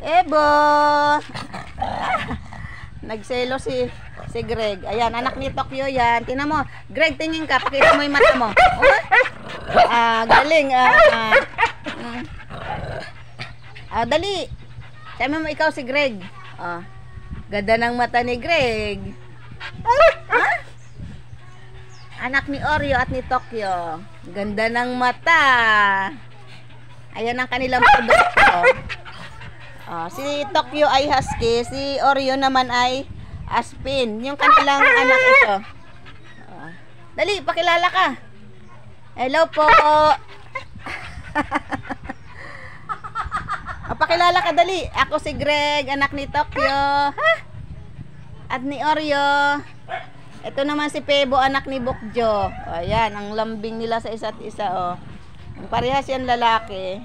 Ebo! Nagselo si Greg. Ayan, anak ni Tokyo yan. Tingnan mo. Greg, tingin ka. Pakita mo yung mata mo. Oh? Galing. Dali. Sabi mo ikaw si Greg. Ganda ng mata ni Greg. Anak ni Oreo at ni Tokyo. Ganda ng mata. Ayan ang kanilang produkto. Si Tokyo ay husky, si Oreo naman ay aspin. Yung kanilang anak ito. Dali, pakilala ka. Hello po. Pakilala ka, dali. Ako si Greg, anak ni Tokyo. At ni Oreo. Ito naman si Pebo, anak ni Bukjo. Ayan, ang lambing nila sa isa't isa. Parehas yan lalaki.